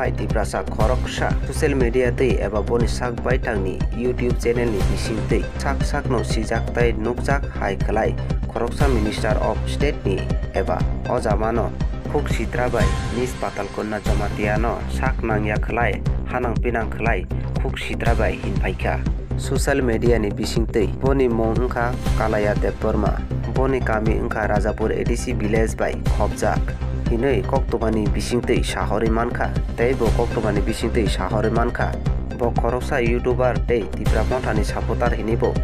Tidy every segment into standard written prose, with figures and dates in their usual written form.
khalai tiprasa khoroksa social media tei eba boni sak baitangni YouTube channel ni bisingtei sak no sijak tai nukjak hai khalai khoroksa Minister of State ni eba Ojamano Khok Sitra bai nis patal konna jamatiano sak Nangya khalai hanang pinang khalai Khok Sitra bai hinpaika social media ni bisingtei boni mong ungkha Kalaya Debbarma boni kami ungkha Rajapur ADC village bai khobjak hinoi koktobani bisingtei shahori mankha tei bo koktobani bisingtei shahori mankha bo khoroksa YouTuber tei tipra montani supporter hinibo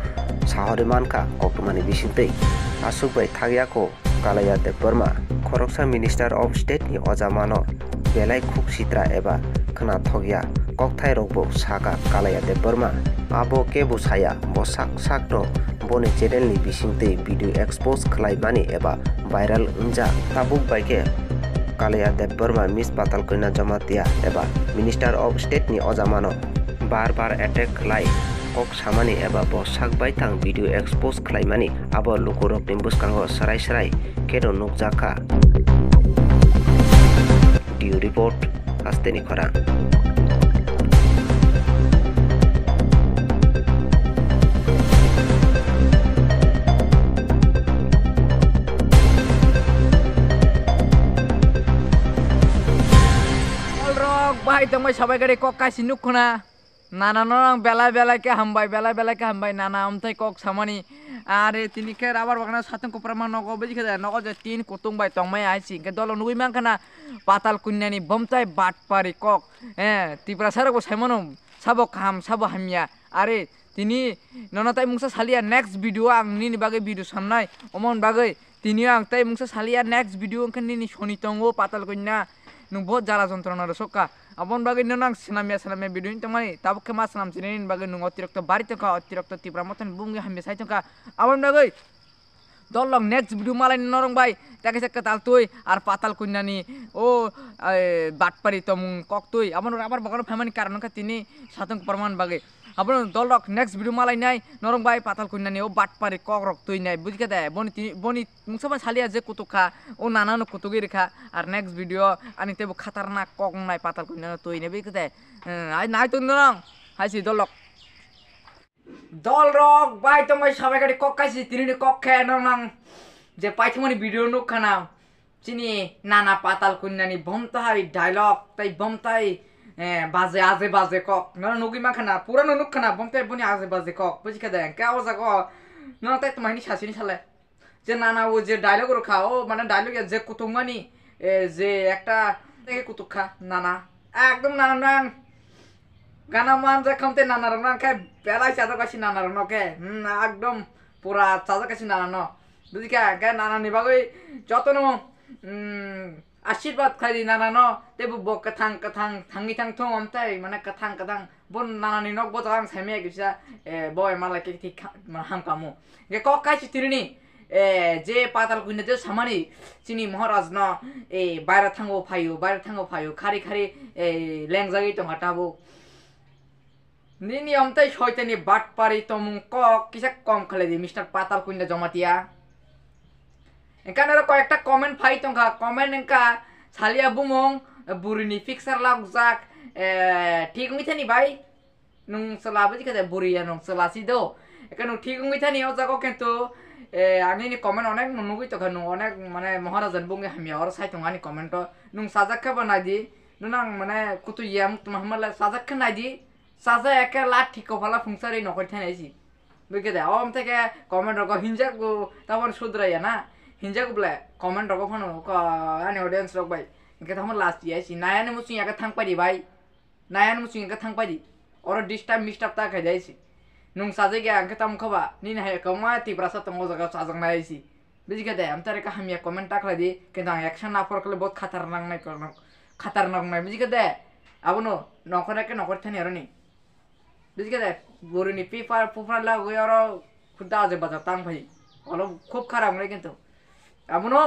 shahori mankha koktobani bisingtei asuk bai thagyako Kalaya Debbarma khoroksa Minister of State ni Ojamano belai Khok Sitra eba khana thogya kokthai rokbo saka Kalaya Debbarma abo kebo saya bo sak no boni channel ni bisingtei video expose khlaimani eba viral unja tabuk baike Kalaya Debbarma mis patal koina jamatia eba Minister of State ni Ojamano bar attack khlai kok samani eba bo sak baitang video expose khlaimani abo lukurok ni buskango sarai kedo nukjaka video report hasteni khora Bahai tong mai sabai gari kok kasi nukhuna nana nang bela ke hambai nana amtai kok samani are tini ke abar bagana satong ko praman nogo beji khada nogo je tin kutung bai tong mai aisi ke dolo nugui mangkana patal kunyani bomtai batpari kok tipra sarako saimono sabo kham sabo hamya are tini nonatai mungsa salia next video ang nini bagai video samnai omon bagai tini ang tai mungsa salia next video ang nini shoni tongo patal kunya nung बहुत jala যন্ত্রণা রসকা আপন বাগে ননাং সিনামিয়া বিডুইন তমানি তাবকে মাস নাম চিনিন বাগে নং অতিরিক্ত বাড়িতে কা অতিরিক্ত তীব্র মতন বুঙ্গে হামে সাইতকা আপন বাগে দলং নেক্সট ভিডিও মালাই নরং ভাই তাকে সে কাতাল তুই আর পাতাল কুন্নানি ও বাটপারি তম কক তুই আপন আবার বাগানো ফ্যামিলি কারণ কা তিনি সাতং প্রমাণ বাগে আপন দলক নেক্সট ভিডিও মালাই নাই নরং ভাই পাতাল কুন্নানি ও বাটপারি কক রক তুই নাই বুঝকে দে বনি মুসবা সালিয়া যে কুতুখা ও নানানো কুতুগি রেখা আর নেক্সট ভিডিও আনি তেব খাতারনাক কক নাই পাতাল কুন্নানি তুই নেবে কতে আই নাই তুই নরং হাইছি দলক দল রক ভাই তোমায় সবাই গাড়ি কক খাইছি তিনি কক খায় নরং যে পাইথমনি ভিডিও নুখানা চিনি নানা পাতাল কুন্নানি বমতাই ডায়লগ তাই বমতাই বাজে আজে বাজে কক নর নগি মাখানা পুরানো নুখানা বমতাই বনি আজে বাজে কক বুঝিকা দে কে আওয়াজা ক ন তাই তোমাইনি শাসিনি শালে যে নানা ও যে ডায়লগ রখা ও মানে ডায়লগ যে কুতুমানি যে একটা দেখে কুতুখা নানা একদম নানা নাং গানা মান যে খামতে নানা রং খাই বেলাই চাদা কাছি নানা রং কে একদম পুরা চাদা কাছি নানা ন বুঝিকা কে নানা নিবাগই যতন আশীর্বাদ খাই নানা ন তেবু ব কথাং থাঙ্গি থাং থং আমতাই মানে কথাং বন নানা নি নক বজাং সাইমে গিসা বয় মালা কে ঠিক হাম কামু গে কক কাইছি তিরনি যে পাতাল কুইনে যে সামানি চিনি মহারাজ ন বাইরে থাঙ্গো ফায়ু খারি লেংজাগি তো হাটাবো নিনি আমতাই শয়তানি বাটপারি তমুং কক কিসা কম খালে দি মিস্টার পাতাল কুইনে জমাতিয়া এখানে কয়েকটা comment phi Tankha comment এঙ্কা সালিয়া বুমং বুরিনি fixer লাগজাক ঠিক মিথানি ভাই নুং সলাবি জিকা বুরিয়া নুং সলাসি দো এখানে ঠিক মিথানি ও জাগো কিন্তু আমি নি কমেন্ট অনেক নুগুই তো খানু অনেক মানে মহারাজান বুঙ্গে হামিয়া আর সাইতং আনি কমেন্ট নুং সাজাক বানাই দি নুনাং মানে কুতু ইয়াম তোমাহমালা সাজাক নাই দি সাজা একে লাট ঠিক কপালা ফুংসারি নকই থানাইছি বুঝকে দে ওম থেকে কমেন্ট রক হিনজাক তখন শুধরাইয়া না হিনজাক বলে কমেন্ট রক ফানো আনি অডিয়েন্স রক ভাই ইনকে তখন লাস্ট ইয়াইছি নায়ানে মুসি একা থাং পারি ভাই নায়ানে মুসি একা থাং পারি ওর ডিস্টার্ব মিস্টার্ব তা খাই যাইছি নুং সাজে গিয়া এনকে তাম খবা নিন হাই কমা তিপ্রাসা তঙ্গ জায়গা সাজং নাইছি বুঝকে দে আমতারে কা হামিয়া কমেন্ট টাকলা দি কিন্তু অ্যাকশন না করলে বহুত খাতারনাক নাই বুঝকে দে আবনো নকরাকে নকর থানি আরনি বুঝকে দে বরিনি পুফার লাগই আর খুদা আজে বাজা তাং ভাই অলপ খুব খারাপ নাই কিন্তু আবনো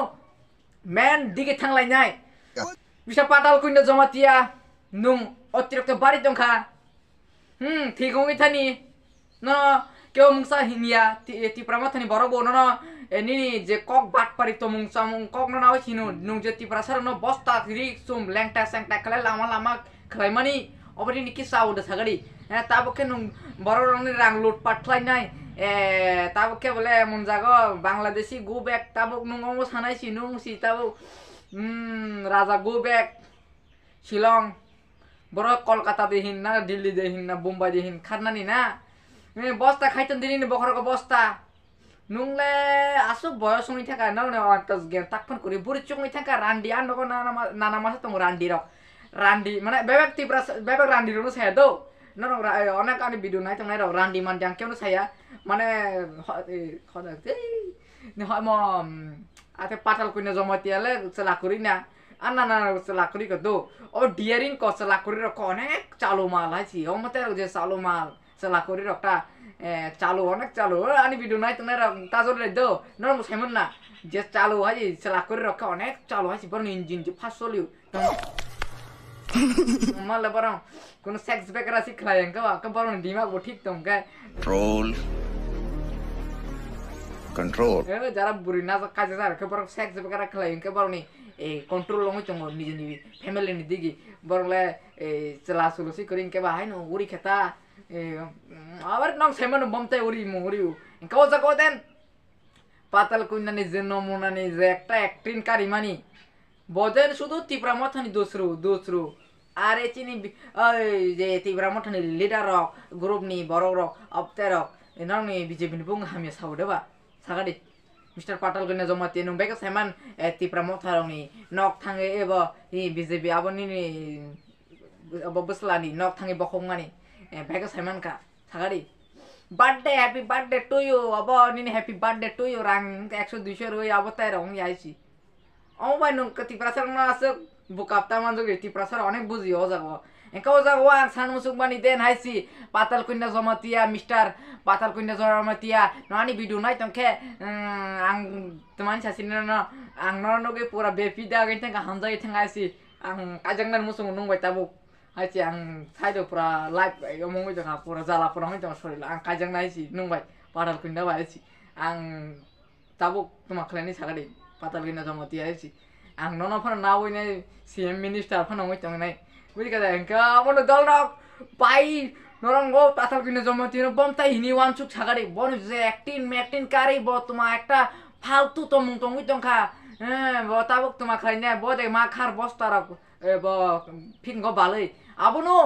মেন দিকে থাংলাই নাই বিশা পাতাল কুইন্দ জমাতিয়া নুং অতিরিক্ত বাড়ি দংখা ঠিক হই থানি ন কেউ মুংসা হিনিয়া তিপ্রামা থানি বড় বো ন নিনি যে কক বাট পারি তো মুংসা মুং কক না হইছিনু নুং যে তিপ্রা সার ন বস্তা রিক সুম ল্যাংটা স্যাংটা খালে লামা खालायमानि अबेनि निकि साउद सागड़ी ताबके नं बररंनि रां लुटपाट खालायनाय ताबके बोले मुनजागो बांलादेशी गो बैक ताबक नुंगो सानायसि नुंसि ताबक राजा गो बैक शिलं बर कलकाता देहिन ना दिल्ली देहिन ना मुंबई देहिन खारनानि ना बस्ता खाइतन दिनि बखरको बस्ता नुंगले आसु बयस नि थाका ना अंतस गेन ताकफन करि बुरि चुंगनि थाका रान्डी आनगो नाना मासा तंग रान्डी रक रान्डी माने बेबेक तिब्रा बेबेक रान्डी रनो साया दो न अनेक आनि भिडियो नाय तंग नाय र रान्डी मान जां केनो साया माने खदा नि हम आते पाटल कुइना जमतियाले चलाकुरी ना अन्ना चलाकुरी को दो ओ डियरिंग को चलाकुरी र अनेक चालू माल हाइछि ओ मते जे चालू माल चलाकुरी रक्टा चालू अनेक चालू आनी भिडियो नाय तंग नाय र ताजर ले दो न मुसैमन ना जे चालू हाइछि चलाकुरी रक्का अनेक चालू हाइछि पर इंजिन जे फास्ट सोलियो माले पर कोनो सेक्स बेकरा सिखलायन का पर दिमाग वो ठीक तम का कंट्रोल जरा बुरी ना काजे जरा के पर सेक्स बेकरा खलायन के पर नि कंट्रोल लंग चंग निजे नि फैमिली नि दिगी बरले चला सुलसी करिन के बाहाय न उरी खेता आवर नम सेमन बमते उरी मुरी इंका जको देन पातल कुन्नानि जन्ममुनानि जे एकटा एक्टिंग कारिमानि बदेन शुधु तिप्रा मथानि दोसरु आरे चिनि जे तिप्रा मथानि लिडार ग्रुप नि बरक रक अपते रक नंनि बीजेपी नि बुंग हामिया सावदेबा सागादि मिस्टर पाटल कुन्ना जमाति नं बेक सेमान तिप्रा मथारनि नक थांगे एबा हि बीजेपी आबनि अब बसलानि नक थांगे बखंगानि बेक सेमान का सागादि birthday happy birthday to you अब निनि हैप्पी बर्थडे टू यू रां 100 200 रोय अब ताय रंग याइछि औ बाय नं कति प्रसार ना आस बुकाप्ता मान जोगे ति प्रसार अनेक बुझि हो जागो एका जागो आं सानमुसुक बानि देन हाइछि पातल कुन्ना जमातिया मिस्टर पातल कुन्ना जमातिया नानि भिडियो नाय तंखे आं तमानि सासिन न आं नगे पूरा बेफिदा गइन तंगा हामजाय थांगासि आं काजंगनान मुसुक नंबाय ताबु हाइछि आं साइड पूरा लाइभ यमंगै जंगा पूरा जाला पूरा हय तंगा सरि आं काजंनायसि नंबाय पातल कुन्ना बायसि आं ताबु तमा खलानि सागादि पातल कुन्ना जमातिया हाइछि आं नन फन नावैने सीएम मिनिस्टार फनंगै तंगनाय बुझिका जायका मन दलरक पाइ नरंगो पातल कुन्ना जमाति न बमता हिनि वानसुक सागादि बन जे एक्टिंग कारि ब तुमा एकटा फालतू तमुं तंगै तंखा ब ताबुक तुमा खलाइने ब दे मा खार बस्तारक ब फिंगो बालै आबनो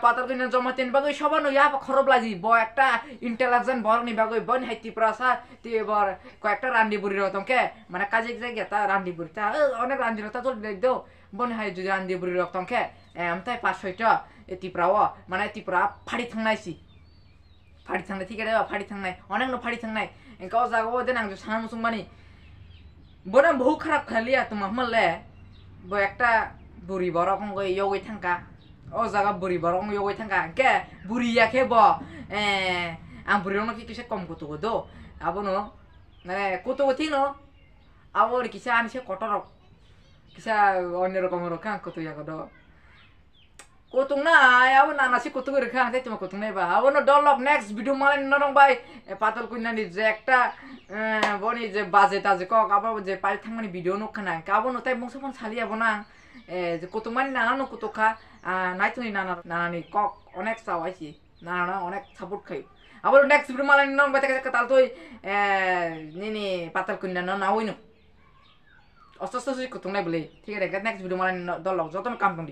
पातल कुन्ना जमाति न बागै सबानो या खरबलाजी ब एकटा इंटेलिजेंट बरनि बागै बन हाइति प्रासा ति बर कयेकटा रान्डी बुरि र तंके माने काजिक जायगा ता रान्डी बुरि ता अनेक रान्डी र ता जल दो बन हाइ जुदि रान्डी बुरि र तंके आमताय 5-6टा एतिप्राव माने एतिप्रा फाडि थांनायसि फाडि थांनाय थिगेदे फाडि थांनाय अनेक न फाडि थांनाय एका जागो देन आं साना मुसुंबानि बना बहु खराब खालिया तुम हमले ब एकटा बुरि बरक गय योगै थांका ओ जागा बुरि बरक योगै थांका के बुरिया के ब आं बुरिनो कि किसे कम कुतुगो दो आबनो माने कुतुगो थिनो आबो किसे आनिसे कटर किसा अन्य रकम रखा कुतुया गदो कुतुंग ना आबो नानासि कुतुग रखा आते तुम कुतुंग नै बा आबनो डलक नेक्स्ट भिडियो माले नरंग बाय पातल कुन्नानि जे एकटा बनि जे बाजेट आज क आबो जे पाइ थांमानि भिडियो नखना आबनो ताइ बंसफन सालिया बना जे कुतुंगमानि नानानो कुतुखा नाइतुनि नानानि कक अनेक सावाइसि नाना अनेक सापोर्ट खाय आबो नेक्स्ट भिडियो माले नरंग बाय ताके ताल तोय निनि पातल कुन्ना न नावइनो अस्तसि कुतुंग नै बले ठीक है नेक्स्ट भिडियो माले डलक जतन काम दंदि